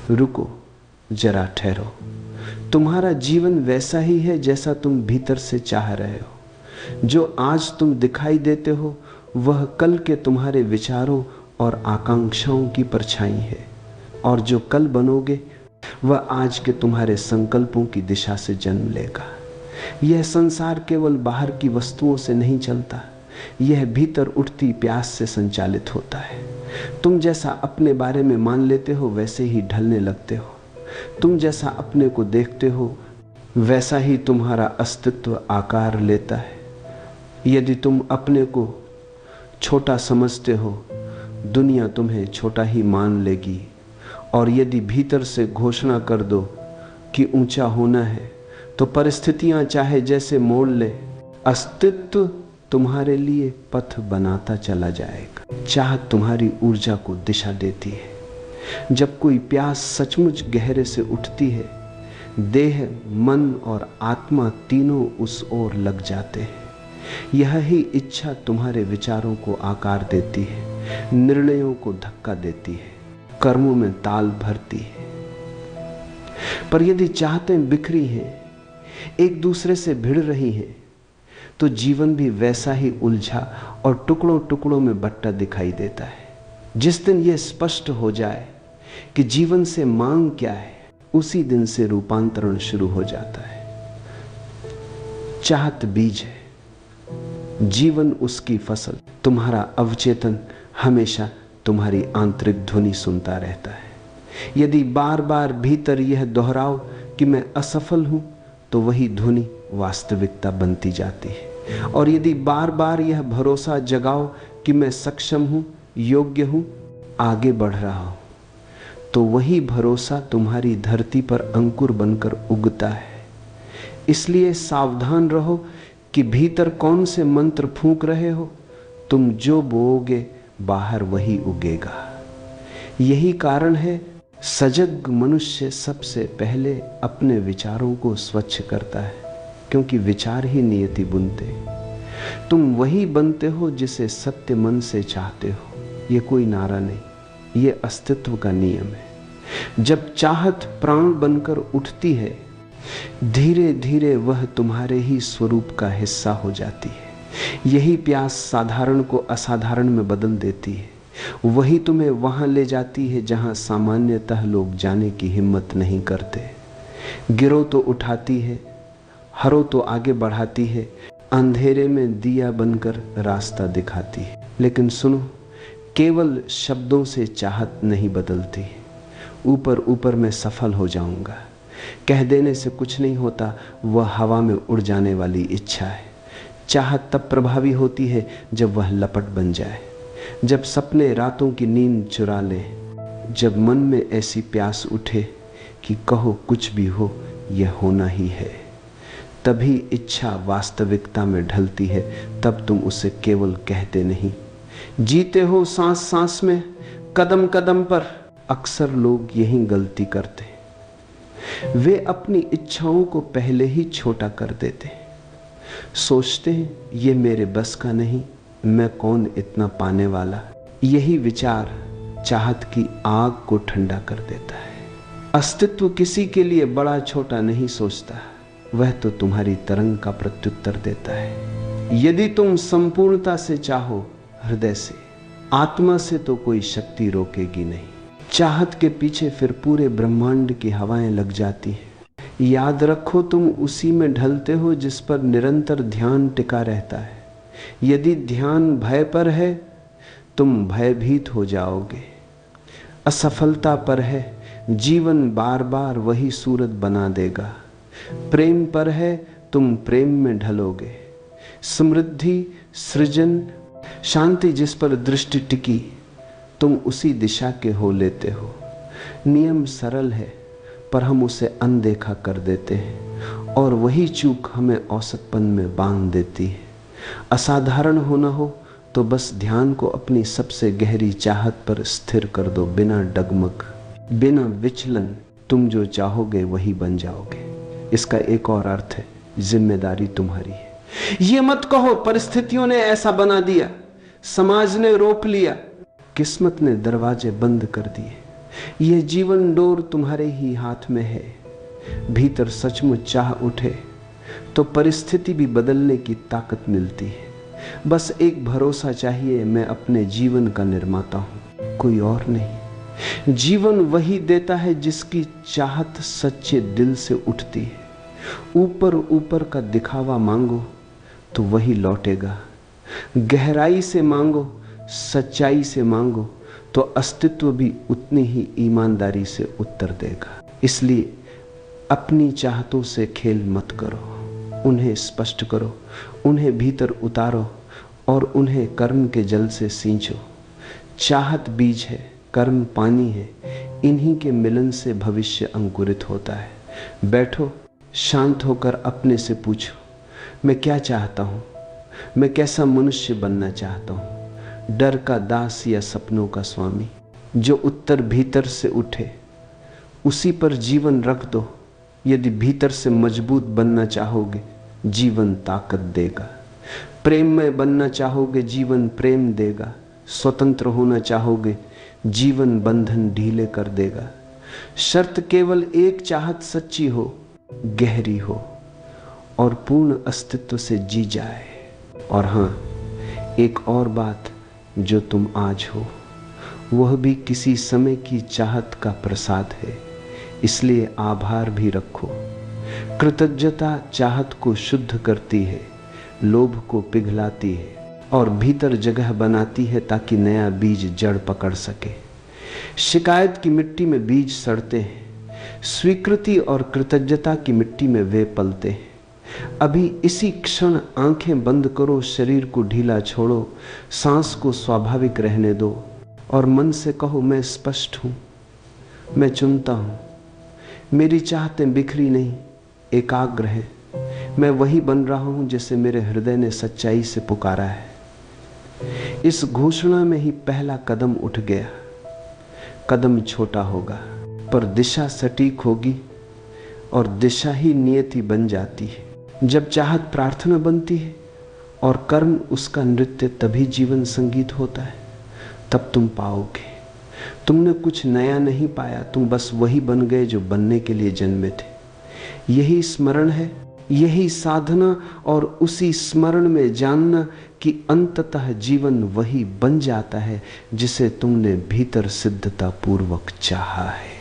रुको, जरा ठहरो। तुम्हारा जीवन वैसा ही है जैसा तुम भीतर से चाह रहे हो। जो आज तुम दिखाई देते हो वह कल के तुम्हारे विचारों और आकांक्षाओं की परछाई है, और जो कल बनोगे वह आज के तुम्हारे संकल्पों की दिशा से जन्म लेगा। यह संसार केवल बाहर की वस्तुओं से नहीं चलता, यह भीतर उठती प्यास से संचालित होता है। तुम जैसा अपने बारे में मान लेते हो वैसे ही ढलने लगते हो। तुम जैसा अपने को देखते हो वैसा ही तुम्हारा अस्तित्व आकार लेता है। यदि तुम अपने को छोटा समझते हो, दुनिया तुम्हें छोटा ही मान लेगी, और यदि भीतर से घोषणा कर दो कि ऊंचा होना है तो परिस्थितियां चाहे जैसे मोड़ ले, अस्तित्व तुम्हारे लिए पथ बनाता चला जाएगा। चाहत तुम्हारी ऊर्जा को दिशा देती है। जब कोई प्यास सचमुच गहरे से उठती है, देह, मन और आत्मा तीनों उस ओर लग जाते हैं। यह ही इच्छा तुम्हारे विचारों को आकार देती है, निर्णयों को धक्का देती है, कर्मों में ताल भरती है। पर यदि चाहतें बिखरी हैं, एक दूसरे से भिड़ रही हैं, तो जीवन भी वैसा ही उलझा और टुकड़ों टुकड़ों में बंटा दिखाई देता है। जिस दिन यह स्पष्ट हो जाए कि जीवन से मांग क्या है, उसी दिन से रूपांतरण शुरू हो जाता है। चाहत बीज है, जीवन उसकी फसल। तुम्हारा अवचेतन हमेशा तुम्हारी आंतरिक ध्वनि सुनता रहता है। यदि बार बार भीतर यह दोहराओ कि मैं असफल हूं, तो वही ध्वनि वास्तविकता बनती जाती है। और यदि बार बार यह भरोसा जगाओ कि मैं सक्षम हूं, योग्य हूं, आगे बढ़ रहा हूं, तो वही भरोसा तुम्हारी धरती पर अंकुर बनकर उगता है। इसलिए सावधान रहो कि भीतर कौन से मंत्र फूंक रहे हो। तुम जो बोओगे बाहर वही उगेगा। यही कारण है सजग मनुष्य सबसे पहले अपने विचारों को स्वच्छ करता है, क्योंकि विचार ही नियति बुनते। तुम वही बनते हो जिसे सत्य मन से चाहते हो। ये कोई नारा नहीं, ये अस्तित्व का नियम है। जब चाहत प्राण बनकर उठती है, धीरे धीरे वह तुम्हारे ही स्वरूप का हिस्सा हो जाती है। यही प्यास साधारण को असाधारण में बदल देती है। वही तुम्हें वहां ले जाती है जहां सामान्यतः लोग जाने की हिम्मत नहीं करते। गिरो तो उठाती है, हरो तो आगे बढ़ाती है, अंधेरे में दिया बनकर रास्ता दिखाती है। लेकिन सुनो, केवल शब्दों से चाहत नहीं बदलती। ऊपर ऊपर मैं सफल हो जाऊंगा कह देने से कुछ नहीं होता, वह हवा में उड़ जाने वाली इच्छा है। चाहत तब प्रभावी होती है जब वह लपट बन जाए, जब सपने रातों की नींद चुरा ले, जब मन में ऐसी प्यास उठे कि कहो कुछ भी हो यह होना ही है। तभी इच्छा वास्तविकता में ढलती है। तब तुम उसे केवल कहते नहीं, जीते हो सांस सांस में, कदम कदम पर। अक्सर लोग यही गलती करते, वे अपनी इच्छाओं को पहले ही छोटा कर देते। सोचते हैं ये मेरे बस का नहीं, मैं कौन इतना पाने वाला। यही विचार चाहत की आग को ठंडा कर देता है। अस्तित्व किसी के लिए बड़ा छोटा नहीं सोचता, वह तो तुम्हारी तरंग का प्रत्युत्तर देता है। यदि तुम संपूर्णता से चाहो, हृदय से, आत्मा से, तो कोई शक्ति रोकेगी नहीं। चाहत के पीछे फिर पूरे ब्रह्मांड की हवाएं लग जाती हैं। याद रखो, तुम उसी में ढलते हो जिस पर निरंतर ध्यान टिका रहता है। यदि ध्यान भय पर है, तुम भयभीत हो जाओगे। असफलता पर है, जीवन बार बार वही सूरत बना देगा। प्रेम पर है, तुम प्रेम में ढलोगे। समृद्धि, सृजन, शांति जिस पर दृष्टि टिकी, तुम उसी दिशा के हो लेते हो। नियम सरल है, पर हम उसे अनदेखा कर देते हैं, और वही चूक हमें औसतपन में बांध देती है। असाधारण होना हो तो बस ध्यान को अपनी सबसे गहरी चाहत पर स्थिर कर दो, बिना डगमग, बिना विचलन। तुम जो चाहोगे वही बन जाओगे। इसका एक और अर्थ है, जिम्मेदारी तुम्हारी है। ये मत कहो परिस्थितियों ने ऐसा बना दिया, समाज ने रोक लिया, किस्मत ने दरवाजे बंद कर दिए। यह जीवन डोर तुम्हारे ही हाथ में है। भीतर सचमुच चाह उठे तो परिस्थिति भी बदलने की ताकत मिलती है। बस एक भरोसा चाहिए, मैं अपने जीवन का निर्माता हूं, कोई और नहीं। जीवन वही देता है जिसकी चाहत सच्चे दिल से उठती है। ऊपर ऊपर का दिखावा मांगो तो वही लौटेगा। गहराई से मांगो, सच्चाई से मांगो तो अस्तित्व भी उतनी ही ईमानदारी से उत्तर देगा। इसलिए अपनी चाहतों से खेल मत करो, उन्हें स्पष्ट करो, उन्हें भीतर उतारो और उन्हें कर्म के जल से सींचो। चाहत बीज है, कर्म पानी है, इन्हीं के मिलन से भविष्य अंकुरित होता है। बैठो, शांत होकर अपने से पूछो, मैं क्या चाहता हूँ, मैं कैसा मनुष्य बनना चाहता हूँ। डर का दास या सपनों का स्वामी। जो उत्तर भीतर से उठे उसी पर जीवन रख दो। यदि भीतर से मजबूत बनना चाहोगे, जीवन ताकत देगा। प्रेम में बनना चाहोगे, जीवन प्रेम देगा। स्वतंत्र होना चाहोगे, जीवन बंधन ढीले कर देगा। शर्त केवल एक चाहत सच्ची हो, गहरी हो और पूर्ण अस्तित्व से जी जाए। और हां, एक और बात, जो तुम आज हो वह भी किसी समय की चाहत का प्रसाद है, इसलिए आभार भी रखो। कृतज्ञता चाहत को शुद्ध करती है, लोभ को पिघलाती है और भीतर जगह बनाती है ताकि नया बीज जड़ पकड़ सके। शिकायत की मिट्टी में बीज सड़ते हैं, स्वीकृति और कृतज्ञता की मिट्टी में वे पलते हैं। अभी इसी क्षण आंखें बंद करो, शरीर को ढीला छोड़ो, सांस को स्वाभाविक रहने दो और मन से कहो, मैं स्पष्ट हूं, मैं चुनता हूं, मेरी चाहतें बिखरी नहीं, एकाग्र है। मैं वही बन रहा हूं जैसे मेरे हृदय ने सच्चाई से पुकारा है। इस घोषणा में ही पहला कदम उठ गया। कदम छोटा होगा पर दिशा सटीक होगी और दिशा ही नियति बन जाती है। जब चाहत प्रार्थना बनती है और कर्म उसका नृत्य, तभी जीवन संगीत होता है। तब तुम पाओगे तुमने कुछ नया नहीं पाया, तुम बस वही बन गए जो बनने के लिए जन्मे थे। यही स्मरण है, यही साधना और उसी स्मरण में जानना कि अंततः जीवन वही बन जाता है जिसे तुमने भीतर सिद्धता पूर्वक चाहा है।